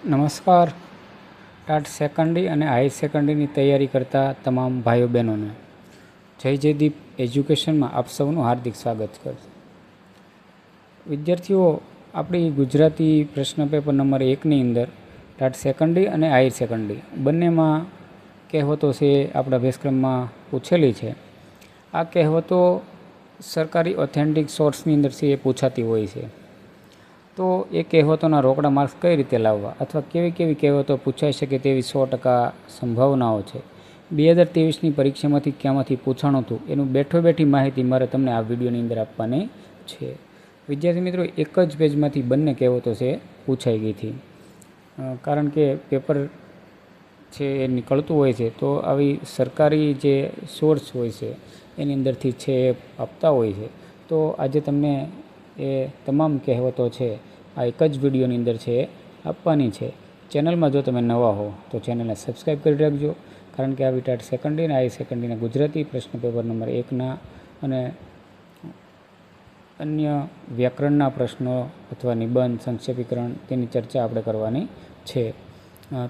નમસ્કાર TAT secondary અને high સેકન્ડરીની તૈયારી કરતા તમામ ભાઈઓ બહેનોને જય જયદીપ એજ્યુકેશનમાં આપ સૌનું હાર્દિક સ્વાગત કરશે. વિદ્યાર્થીઓ, આપણી ગુજરાતી પ્રશ્ન પેપર નંબર 1ની અંદર ટાટ સેકન્ડરી અને હાઈ સેકન્ડરી બંનેમાં કહેવતો છે આપણા અભ્યાસક્રમમાં પૂછેલી છે. આ કહેવતો સરકારી ઓથેન્ટિક સોર્સની અંદર છે એ પૂછાતી હોય છે. તો એ કહેવતોના રોકડા માર્ક્સ કઈ રીતે લાવવા અથવા કેવી કેવી કહેવતો પૂછાઈ શકે તેવી 100% સંભાવનાઓ છે. 2023ની પરીક્ષામાંથી ક્યાંમાંથી પૂછાણું હતું એનું બેઠી માહિતી મારે તમને આ વિડીયોની અંદર આપવાની છે. વિદ્યાર્થી મિત્રો, એક જ પેજમાંથી બંને કહેવતો છે પૂછાઈ ગઈ હતી. કારણ કે પેપર છે એ નીકળતું હોય છે તો આવી સરકારી જે સોર્સ હોય છે એની અંદરથી છે એ આપતા હોય છે. તો આજે તમને એ તમામ કહેવતો છે આ એક જ વિડીયોની અંદર છે આપવાની છે. ચેનલમાં જો તમે નવા હો તો ચેનલને સબસ્ક્રાઈબ કરી રાખજો, કારણ કે આવી ટાટ સેકન્ડરી અને હાઈ સેકન્ડરીના ગુજરાતી પ્રશ્ન પેપર નંબર 1ના અને અન્ય વ્યાકરણના પ્રશ્નો અથવા નિબંધ સંક્ષેપીકરણ તેની ચર્ચા આપણે કરવાની છે.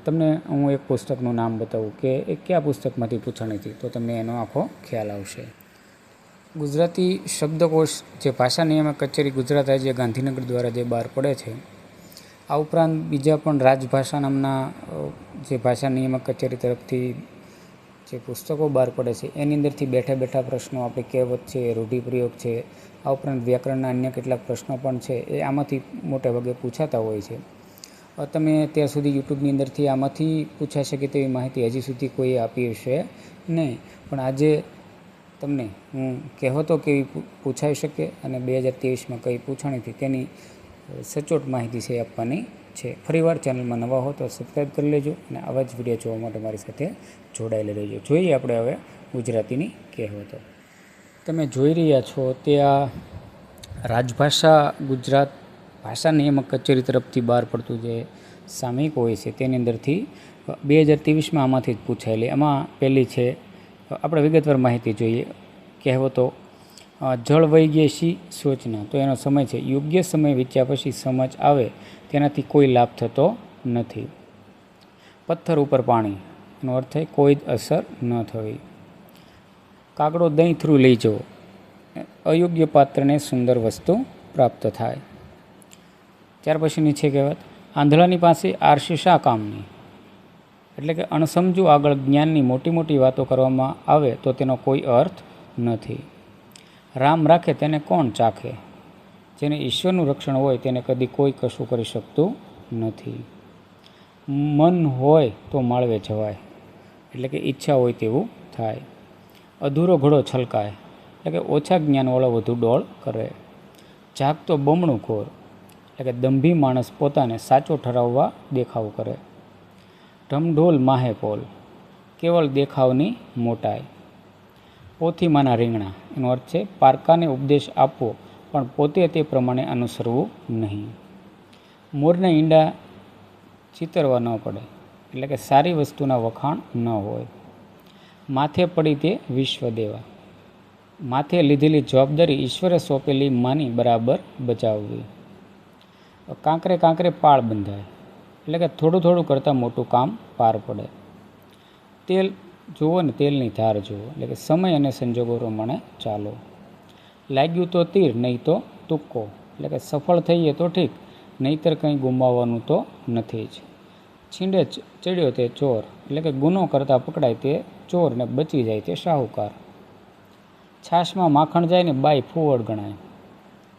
તમને હું એક પુસ્તકનું નામ બતાવું કે એ કયા પુસ્તકમાંથી પૂછાણી હતી તો તમને એનો આખો ખ્યાલ આવશે. ગુજરાતી શબ્દકોશ જે ભાષા નિયામક કચેરી ગુજરાત રાજ્ય ગાંધીનગર દ્વારા જે બહાર પડે છે, આ ઉપરાંત બીજા પણ રાજભાષા નામના જે ભાષા નિયામક કચેરી તરફથી જે પુસ્તકો બહાર પડે છે એની અંદરથી બેઠા પ્રશ્નો, આપણી કહેવત છે, રૂઢિપ્રયોગ છે, આ ઉપરાંત વ્યાકરણના અન્ય કેટલાક પ્રશ્નો પણ છે એ આમાંથી મોટે ભાગે પૂછાતા હોય છે. તમે ત્યાં સુધી યુટ્યુબની અંદરથી આમાંથી પૂછાઈ શકે તેવી માહિતી હજી સુધી કોઈએ આપી હશે નહીં, પણ આજે તમને હું કહેવતો કેવી પૂછાઈ શકે અને 2023માં કઈ પૂછાણી હતી તેની સચોટ માહિતી છે આપવાની છે. ફરીવાર ચેનલમાં નવા હો તો સબસ્ક્રાઈબ કરી લેજો અને આવા જ વિડીયો જોવા માટે મારી સાથે જોડાયેલા રહેજો. જોઈએ આપણે હવે ગુજરાતીની કહેવતો. તમે જોઈ રહ્યા છો તે આ રાજભાષા ગુજરાત ભાષા નિયામક કચેરી તરફથી બહાર પડતું જે સામયિક હોય છે તેની અંદરથી 2023માં આમાંથી જ પૂછાયેલી. આમાં પહેલી છે, આપણે વિગતવાર માહિતી જોઈએ. કહેવતો જળ વહી ગયે સી સૂચના, તો એનો સમય છે યોગ્ય સમય વીત્યા પછી સમજ આવે તેનાથી કોઈ લાભ થતો નથી. પથ્થર ઉપર પાણી, એનો અર્થ થાય કોઈ જ અસર ન થવી. કાગડો દહીં થ્રુ લઈ જવો, અયોગ્ય પાત્રને સુંદર વસ્તુ પ્રાપ્ત થાય. ત્યાર પછીની છે કહેવત, આંધળાની પાસે આરસી શા કામની, એટલે કે અણસમજુ આગળ જ્ઞાનની મોટી વાતો કરવામાં આવે તો તેનો કોઈ અર્થ નથી. રામ રાખે તેને કોણ ચાખે, જેને ઈશ્વરનું રક્ષણ હોય તેને કદી કોઈ કશું કરી શકતું નથી. મન હોય તો માળવે જવાય, એટલે કે ઈચ્છા હોય તેવું થાય. અધૂરો ઘોડો છલકાય, એટલે કે ઓછા જ્ઞાનવાળો વધુ ડોળ કરે. જાગતો બમણું ખોર, એટલે કે દંભી માણસ પોતાને સાચો ઠરાવવા દેખાવ કરે. ઢમઢોલ માહે પોલ, કેવળ દેખાવની મોટાઈ. પોથીમાના રીંગણા, એનો અર્થ છે પારકાને ઉપદેશ આપવો પણ પોતે તે પ્રમાણે અનુસરવું નહીં. મોરના ઈંડા ચિતરવા ન પડે, એટલે કે સારી વસ્તુના વખાણ ન હોય. માથે પડી તે વિશ્વ દેવા, માથે લીધેલી જવાબદારી ઈશ્વરે સોંપેલી માની બરાબર બજાવવી. કાંકરે પાળ બંધાય, એટલે કે થોડું કરતાં મોટું કામ પાર પડે. તેલ જુઓ ને તેલની ધાર જુઓ, એટલે કે સમય અને સંજોગો પ્રમાણે ચાલો. લાગ્યું તો તીર નહીં તો તુક્કો, એટલે કે સફળ થઈએ તો ઠીક, નહીંતર કંઈ ગુમાવવાનું તો નથી જ. છીંડે ચડ્યો તે ચોર, એટલે કે ગુનો કરતાં પકડાય તે ચોર ને બચી જાય તે શાહુકાર. છાશમાં માખણ જાય ને બાઈ ફુવડ ગણાય,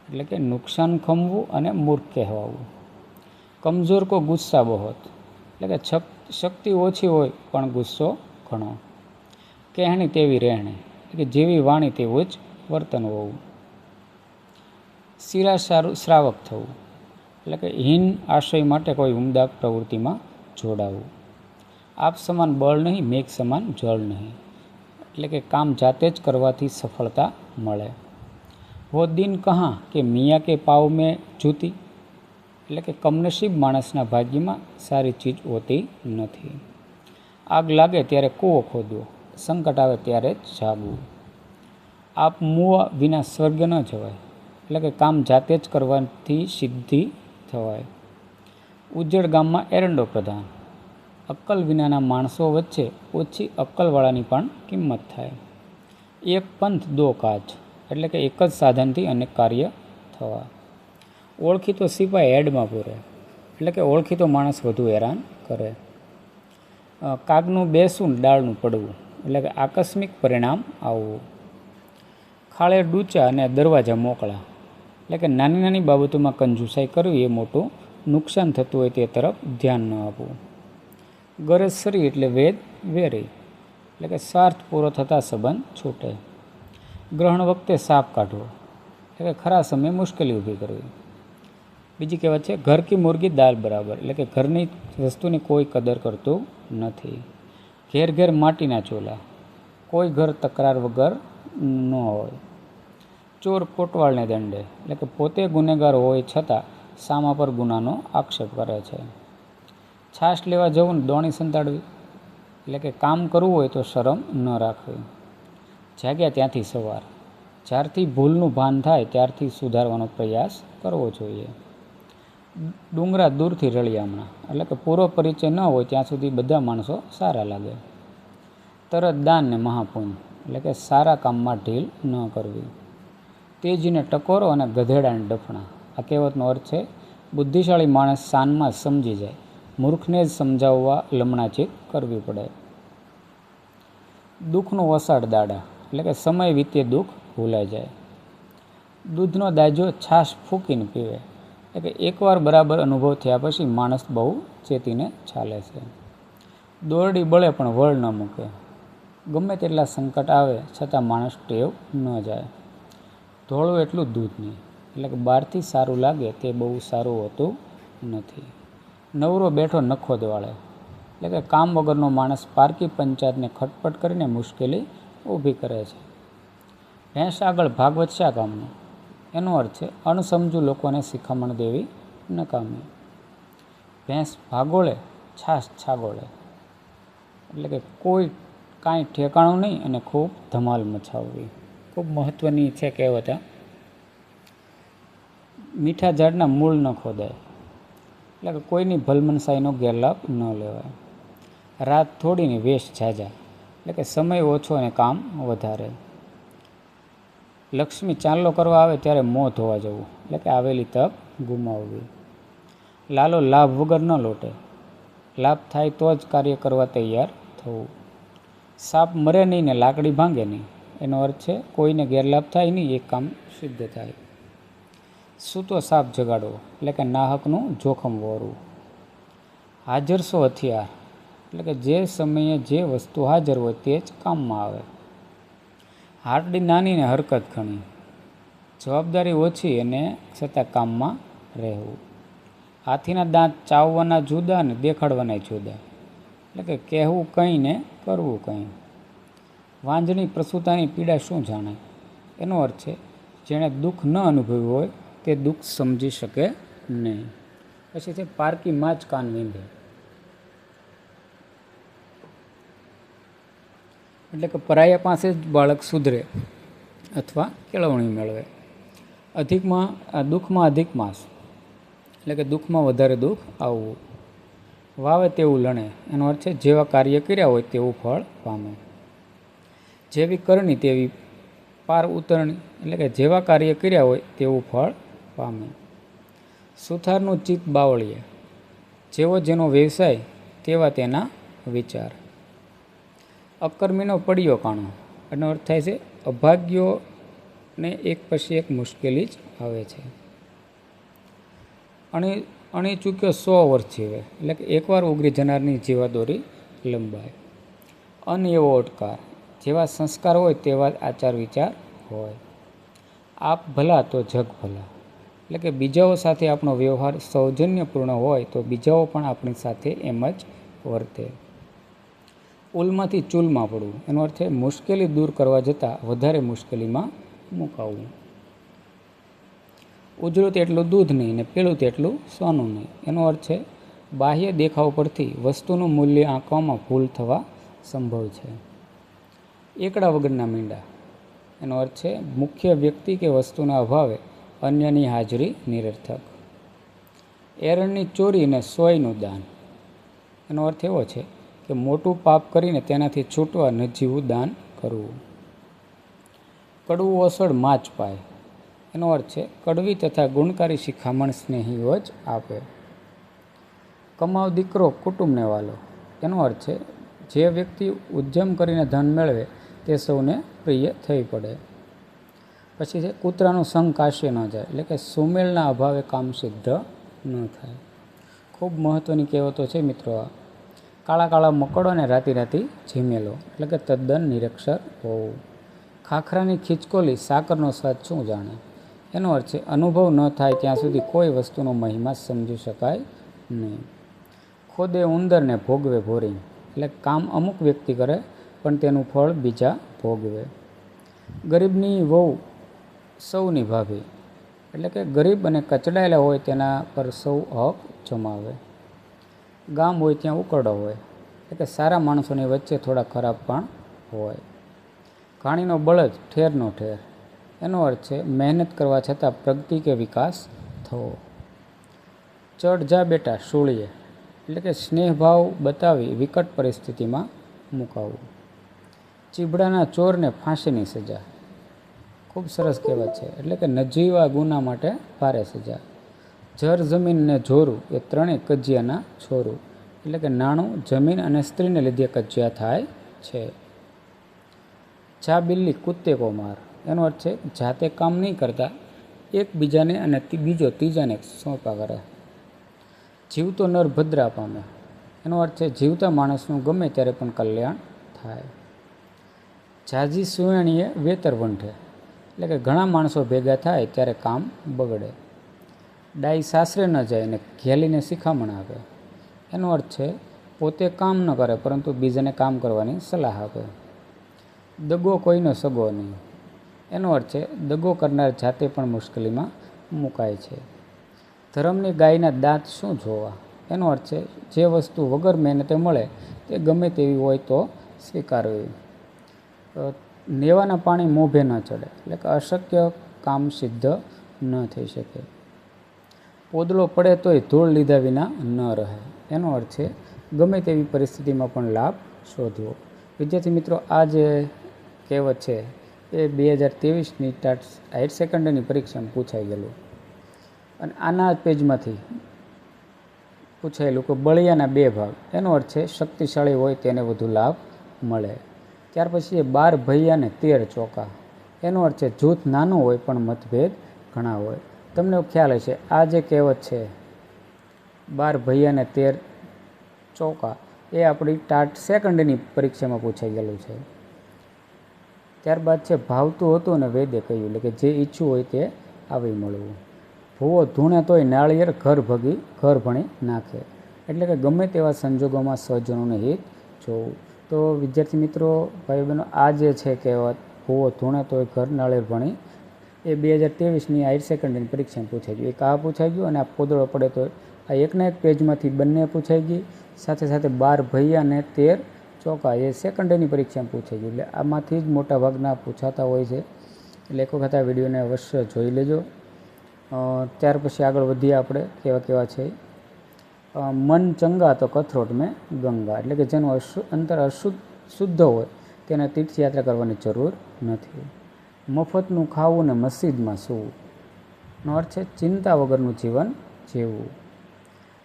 એટલે કે નુકસાન ખમવું અને મૂર્ખ કહેવાવું. કમજોર કો ગુસ્સા બહોત, એટલે કે શક્તિ ઓછી હોય પણ ગુસ્સો ઘણો. કહેણી તેવી રહેણી, એટલે કે જેવી વાણી તેવું જ વર્તન હોવું. શિરા શ્રાવક થવું, એટલે કે હીન આશય માટે કોઈ ઉમદા પ્રવૃત્તિમાં જોડાવું. આપ સમાન બળ નહીં, મેઘ સમાન જળ નહીં, એટલે કે કામ જાતે જ કરવાથી સફળતા મળે. વો દિન કહા કે મિયા કે પાવ મેં જૂતી, એટલે કે કમનસીબ માણસના ભાગ્યમાં સારી ચીજ હોતી નથી. આગ લાગે ત્યારે કૂવો ખોદવો, સંકટ આવે ત્યારે જ જાગવું. આપ મુવા વિના સ્વર્ગ ન જવાય, એટલે કે કામ જાતે જ કરવાથી સિદ્ધિ થવાય. ઉજ્જડ ગામમાં એરંડો પ્રધાન. અક્કલ વિનાના માણસો વચ્ચે ઓછી અક્કલવાળાની પણ કિંમત થાય. એક પંથ દો કાજ, એટલે કે એક જ સાધનથી અનેક કાર્ય થવા. ઓળખીતો સિપાઈ હેડમાં પૂરે, એટલે કે ઓળખીતો માણસ વધુ હેરાન કરે. કાગનું બેસવું ડાળનું પડવું, એટલે કે આકસ્મિક પરિણામ આવવું. ખાળે ડૂચા અને દરવાજા મોકળા, એટલે કે નાની નાની બાબતોમાં કંજુસાઈ કરવી એ મોટું નુકસાન થતું હોય તે તરફ ધ્યાન ન આપવું. ગરજ સરી એટલે વેદ વેરી, એટલે કે સ્વાર્થ પૂરો થતાં સંબંધ છૂટે. ગ્રહણ વખતે સાપ કાઢવો, એટલે કે ખરા સમયે મુશ્કેલી ઊભી કરવી. બીજી કહેવત છે, ઘર કી મુર્ગી દાલ બરાબર, એટલે કે ઘરની વસ્તુની કોઈ કદર કરતું નથી. ઘેર ઘેર માટીના ચૂલા, કોઈ ઘર તકરાર વગર ન હોય. ચોર કોટવાળને દંડે, એટલે કે પોતે ગુનેગાર હોય છતાં સામા પર ગુનાનો આક્ષેપ કરે છે. છાશ લેવા જવું ને દોણી સંતાડવી, એટલે કે કામ કરવું હોય તો શરમ ન રાખવી. જાગ્યા ત્યાંથી સવાર, જ્યારથી ભૂલનું ભાન થાય ત્યારથી સુધારવાનો પ્રયાસ કરવો જોઈએ. ડુંગરા દૂરથી રળિયામણા, એટલે કે પૂરો પરિચય ન હોય ત્યાં સુધી બધા માણસો સારા લાગે. તરત દાન ને મહાપુણ્ય, એટલે કે સારા કામમાં ઢીલ ન કરવી. તેજીને ટકોરો અને ગધેડાને ડફણા. આ કહેવતનો અર્થ છે, બુદ્ધિશાળી માણસ શાનમાં સમજી જાય, મૂર્ખને જ સમજાવવા લમણાચીત કરવી પડે. દુઃખનું વસાડ દાડા, એટલે કે સમય વીતે દુઃખ ભૂલાઈ જાય. દૂધનો દાજો છાશ ફૂંકીને પીવે, એટલે કે એકવાર બરાબર અનુભવ થયા પછી માણસ બહુ ચેતીને ચાલે છે. દોરડી બળે પણ વળ ન મૂકે. ગમે તેટલા સંકટ આવે છતાં માણસ ટેવ ન જાય. ધોળું એટલું દૂધ નહીં, એટલે કે બહારથી સારું લાગે તે બહુ સારું હોતું નથી. નવરો બેઠો નખો દ્વાળે, એટલે કે કામ વગરનો માણસ પારકી પંચાયતને ખટપટ કરીને મુશ્કેલી ઊભી કરે છે. ભેંસ આગળ ભાગવત શા કામનું, એનો અર્થ છે, અણસમજુ લોકોને શિખામણ દેવી નકામી. ભેંસ ભાગોળે છાશ છાગોળે, એટલે કે કોઈ કાંઈ ઠેકાણું નહીં અને ખૂબ ધમાલ મચાવવી. ખૂબ મહત્ત્વની છે કહેવત. મીઠા ઝાડના મૂળ ન ખોદાય, એટલે કે કોઈની ભલમનસાઈનો ગેરલાભ ન લેવાય. રાત થોડીને વેશ ઝાઝા, એટલે કે સમય ઓછો અને કામ વધારે. લક્ષ્મી ચાંદલો કરવા આવે ત્યારે મોં ધોવા જવું, એટલે કે આવેલી તક ગુમાવવી. લાલો લાભ વગર ન લોટે, લાભ થાય તો જ કાર્ય કરવા તૈયાર થવું. સાપ મરે નહીં ને લાકડી ભાંગે નહીં, એનો અર્થ છે, કોઈને ગેરલાભ થાય નહીં, એક કામ સિદ્ધ થાય. સૂતો સાપ જગાડવો, એટલે કે નાહકનું જોખમ વહોરવું. હાજરસો હથિયાર, એટલે કે જે સમયે જે વસ્તુ હાજર હોય તે જ કામમાં આવે. હારડી નાની ને હરકત ઘણી, જવાબદારી ઓછી અને છતાં કામમાં રહેવું. હાથીના દાંત ચાવવાના જુદા ને દેખાડવાના જુદા, એટલે કે કહેવું કંઈ ને કરવું કંઈ. વાંજણી પ્રસૂતાની પીડા શું જાણે, એનો અર્થ છે, જેણે દુઃખ ન અનુભવ્યું હોય તે દુઃખ સમજી શકે નહીં. પછી છે, પારકી માં જ કાન વીંધે, એટલે કે પરાયા પાસે જ બાળક સુધરે અથવા કેળવણી મેળવે. દુઃખમાં અધિક માસ, એટલે કે દુઃખમાં વધારે દુઃખ આવવું. વાવે તેવું લણે, એનો અર્થ છે, જેવા કાર્ય કર્યા હોય તેવું ફળ પામે. જેવી કરણી તેવી પાર ઉતરણી, એટલે કે જેવા કાર્ય કર્યા હોય તેવું ફળ પામે. સુથારનું ચિત્ત બાવળીએ, જેવો જેનો વ્યવસાય તેવા તેના વિચાર. અકર્મીનો પડ્યો કાણો, એનો અર્થ થાય છે, અભાગ્યોને એક પછી એક મુશ્કેલી જ આવે છે. અણી ચૂક્યો 100 વર્ષ જીવે, એટલે કે એકવાર ઉગરી જનારની જીવાદોરી લંબાય. અન એવો ઓટકાર, જેવા સંસ્કાર હોય તેવા આચાર વિચાર હોય. આપ ભલા તો જગ ભલા, એટલે કે બીજાઓ સાથે આપણો વ્યવહાર સૌજન્યપૂર્ણ હોય તો બીજાઓ પણ આપણી સાથે એમ જ વર્તે. ઉલમાંથી ચૂલમાં પડવું, એનો અર્થ છે, મુશ્કેલી દૂર કરવા જતાં વધારે મુશ્કેલીમાં મુકાવવું. ઉજળું તેટલું દૂધ નહીં ને પીળું તેટલું સોનું નહીં, એનો અર્થ છે, બાહ્ય દેખાવ પરથી વસ્તુનું મૂલ્ય આંકવામાં ભૂલ થવા સંભવ છે. એકડા વગરના મીંડા, એનો અર્થ છે, મુખ્ય વ્યક્તિ કે વસ્તુના અભાવે અન્યની હાજરી નિરર્થક. એરણની ચોરી અને સોયનું દાન. એનો અર્થ એવો છે કે મોટું પાપ કરીને તેનાથી છૂટવા નજીવું દાન કરવું. કડવું ઓસડ માચ પાય. એનો અર્થ છે કડવી તથા ગુણકારી શિખામણ સ્નેહીઓ જ આપે. કમાવ દીકરો કુટુંબને વાલો. એનો અર્થ છે જે વ્યક્તિ ઉદ્યમ કરીને ધન મેળવે તે સૌને પ્રિય થઈ પડે. પછી છે કૂતરાનું સંગ કાશ્ય ન જાય, એટલે કે સુમેળના અભાવે કામ સિદ્ધ ન થાય. ખૂબ મહત્ત્વની કહેવતો છે મિત્રો આ. કાળા કાળા મકડો અને રાતી રાતી ઝીમેલો, એટલે કે તદ્દન નિરક્ષર હોવું. ખાખરાની ખીચકોલી સાકરનો સ્વાદ શું જાણે. એનો અર્થ છે અનુભવ ન થાય ત્યાં સુધી કોઈ વસ્તુનો મહિમા સમજી શકાય નહીં. ખોદે ઉંદરને ભોગવે ભોરિંગ, એટલે કામ અમુક વ્યક્તિ કરે પણ તેનું ફળ બીજા ભોગવે. ગરીબની વહુ સૌની ભાભી, એટલે કે ગરીબ અને કચડાયેલા હોય તેના પર સૌ હક જમાવે. ગામ હોય ત્યાં ઉકરડો હોય, એટલે કે સારા માણસોની વચ્ચે થોડા ખરાબ પણ હોય. ઘાણીનો બળદ ઠેરનો ઠેર. એનો અર્થ છે મહેનત કરવા છતાં પ્રગતિ કે વિકાસ થવો. ચડ જા બેટા શૂળીએ, એટલે કે સ્નેહભાવ બતાવી વિકટ પરિસ્થિતિમાં મુકાવવું. ચીભડાના ચોરને ફાંસીની સજા. ખૂબ સરસ કહેવત છે, એટલે કે નજીવા ગુના માટે ભારે સજા. જર જમીનને જોરું એ ત્રણેય કજિયાના છોરું, એટલે કે નાણું, જમીન અને સ્ત્રીને લીધે કજિયા થાય છે. જા બિલ્લી કુત્તે કો માર. એનો અર્થ છે જાતે કામ નહીં કરતા, એકબીજાને અને બીજો ત્રીજાને સોંપા કરે. જીવતો નર ભદ્રા પામે. એનો અર્થ છે જીવતા માણસનું ગમે ત્યારે પણ કલ્યાણ થાય. જાજી સુવેણીએ વેતર વંઠે, એટલે કે ઘણા માણસો ભેગા થાય ત્યારે કામ બગડે. ડાઈ સાસરે ન જાય ને ઘેલીને શિખામણ આપે. એનો અર્થ છે પોતે કામ ન કરે પરંતુ બીજાને કામ કરવાની સલાહ આપે. દગો કોઈનો સગો નહીં. એનો અર્થ છે દગો કરનાર જાતે પણ મુશ્કેલીમાં મુકાય છે. ધર્મની ગાયના દાંત શું જોવા. એનો અર્થ છે જે વસ્તુ વગર મહેનતે મળે તે ગમે તેવી હોય તો સ્વીકારવી. નેવાના પાણી મોભે ન ચડે, એટલે કે અશક્ય કામ સિદ્ધ ન થઈ શકે. પોદળો પડે તોય ધૂળ લીધા વિના ન રહે. એનો અર્થ છે ગમે તેવી પરિસ્થિતિમાં પણ લાભ શોધવો. વિદ્યાર્થી મિત્રો, આ જે કહેવત છે એ 2023ની હાયર સેકન્ડરીની પરીક્ષામાં પૂછાઈ ગયેલું. અને આના પેજમાંથી પૂછાયેલું કે બળિયાના 2 ભાગ. એનો અર્થ છે શક્તિશાળી હોય તેને વધુ લાભ મળે. ત્યાર પછી 12 ભૈયા ને 13 ચોકા. એનો અર્થ છે જૂથ નાનું હોય પણ મતભેદ ઘણા હોય. તમને ખ્યાલ હશે આ જે કહેવત છે 12 ભૈયા ને 13 ચોકા એ આપણી ટાટ સેકન્ડની પરીક્ષામાં પૂછાઈ ગયેલું છે. ત્યારબાદ છે ભાવતું હતું અને વેદે કહ્યું, એટલે કે જે ઈચ્છું હોય તે આવી મળવું. ભૂવો ધૂણે તોય નાળિયેર ઘર ભણી નાખે, એટલે કે ગમે તેવા સંજોગોમાં સ્વજનોને હિત જોવું. તો વિદ્યાર્થી મિત્રો, ભાઈ બહેનો, આ જે છે કહેવત ભૂવો ધૂણે તોય ઘર નાળિયેર ભણી, એ 2023ની હાયર સેકન્ડરીની પરીક્ષામાં પૂછાઈ ગયું. એક આ પૂછાઈ ગયું અને આ પોદળો પડે તો આ એકના એક પેજમાંથી બંને પૂછાઈ ગઈ. સાથે સાથે 12 ભૈયા અને 13 ચોકા એ સેકન્ડરીની પરીક્ષામાં પૂછાઈ ગયું. એટલે આમાંથી જ મોટા ભાગના પૂછાતા હોય છે. એટલે એક વખત આ વિડીયોને અવશ્ય જોઈ લેજો. ત્યાર પછી આગળ વધીએ આપણે કેવા છે. મન ચંગા તો કથરોટ મેં ગંગા, એટલે કે જેનું અંતર શુદ્ધ હોય તેને તીર્થયાત્રા કરવાની જરૂર નથી. મફતનું ખાવું ને મસ્જિદમાં સૂવું. નો અર્થ છે ચિંતા વગરનું જીવન જીવવું.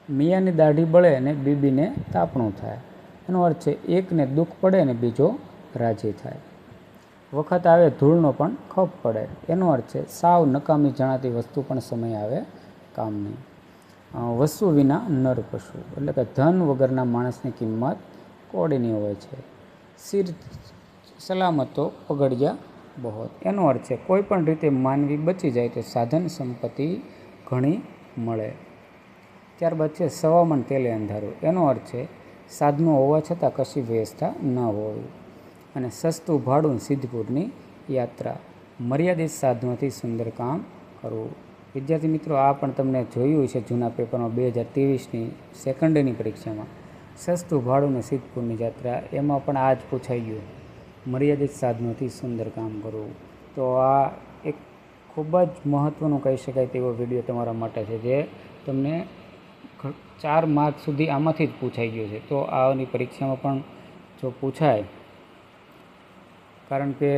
મિયાની દાઢી બળે અને બીબીને તાપણું થાય. એનો અર્થ છે એકને દુઃખ પડે અને બીજો રાજી થાય. વખત આવે ધૂળનો પણ ખપ પડે. એનો અર્થ છે સાવ નકામી જણાતી વસ્તુ પણ સમય આવે કામની. વસ્તુ વિના નર પશુ, એટલે કે ધન વગરના માણસની કિંમત કોડીની હોય છે. સિર સલામતો પગડિયા બહોત. એનો અર્થ છે કોઈ પણ રીતે માનવી બચી જાય તો સાધન સંપત્તિ ઘણી મળે. ત્યારબાદ છે સવામણ તેલે અંધારું. એનો અર્થ છે સાધનો હોવા છતાં કશી વ્યવસ્થા ન હોવી. અને સસ્તું ભાડું સિદ્ધપુરની યાત્રા. મર્યાદિત સાધનોથી સુંદર કામ કરવું. વિદ્યાર્થી મિત્રો, આ પણ તમને જોયું છે જૂના પેપરમાં 2023ની સેકન્ડરીની પરીક્ષામાં. સસ્તું ભાડું ને સિદ્ધપુરની યાત્રા, એમાં પણ આ જ પૂછાઈ ગયું, મર્યાદિત સાધનોથી સુંદર કામ કરવું. તો આ એક ખૂબ જ મહત્ત્વનું કહી શકાય તેવો વિડીયો તમારા માટે છે, જે તમને 4 માર્ક સુધી આમાંથી જ પૂછાઈ ગયું છે. તો આની પરીક્ષામાં પણ જો પૂછાય, કારણ કે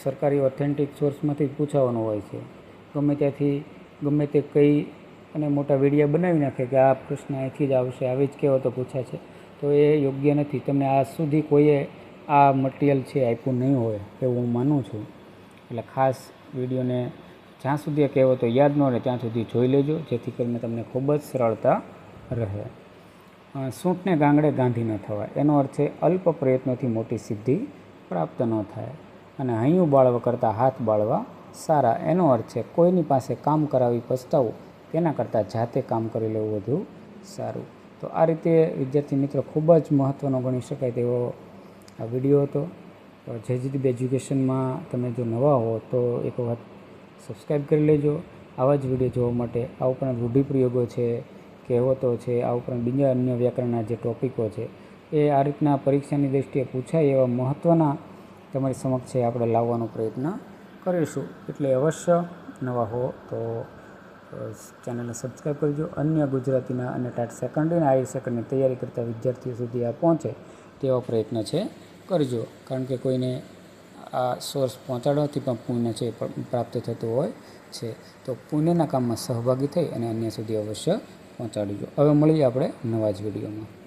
સરકારી ઓથેન્ટિક સોર્સમાંથી જ પૂછાવાનું હોય છે. ગમે ત્યાંથી ગમે તે કંઈ અને મોટા વિડીયો બનાવી નાખે કે આ પ્રશ્ન અહીંથી જ આવશે, આવી જ કહેવતો પૂછાય છે, તો એ યોગ્ય નથી. તમને આજ સુધી કોઈએ આ મટિરિયલ છે આપ્યું નહીં હોય એવું હું માનું છું. એટલે ખાસ વિડીયોને જ્યાં સુધી એ કહેવતો યાદ ન રહે ત્યાં સુધી જોઈ લેજો, જેથી કરીને તમને ખૂબ જ સરળતા રહે. સૂંઠને ગાંગડે ગાંધી ન થવાય, એનો અર્થ છે અલ્પ પ્રયત્નોથી મોટી સિદ્ધિ પ્રાપ્ત ન થાય. અને હૈયું બાળવા કરતાં હાથ બાળવા સારા, એનો અર્થ છે કોઈની પાસે કામ કરાવી પસ્તાવું તેના કરતાં જાતે કામ કરી લેવું વધુ સારું. તો આ રીતે વિદ્યાર્થી મિત્રો ખૂબ જ મહત્ત્વનો ગણી શકાય તેવો આ વિડીયો હતો. જેજીદીપ એજ્યુકેશનમાં તમે જો નવા હો તો એક વખત સબસ્ક્રાઈબ કરી લેજો આવા જ વિડીયો જોવા માટે. આ ઉપરાંત રૂઢિપ્રયોગો છે, કહેવતો છે, આ ઉપરાંત બીજા અન્ય વ્યાકરણના જે ટૉપિકો છે એ આ રીતના પરીક્ષાની દૃષ્ટિએ પૂછાય એવા મહત્ત્વના તમારી સમક્ષ છે આપણે લાવવાનો પ્રયત્ન કરીશું. એટલે અવશ્ય નવા હો તો ચેનલને સબસ્ક્રાઈબ કરજો. અન્ય ગુજરાતીના અને ટાટ સેકન્ડરી અને આઈ સેકન્ડની તૈયારી કરતા વિદ્યાર્થીઓ સુધી આ પહોંચે તેવા પ્રયત્ન છે કરજો. કારણ કે કોઈને આ સોર્સ પહોંચાડવાથી પણ પુણ્ય છે પ્રાપ્ત થતું હોય છે. તો પુણ્યના કામમાં સહભાગી થઈ અને અન્ય સુધી અવશ્ય પહોંચાડીજો. હવે મળીએ આપણે નવા જ વિડીયોમાં.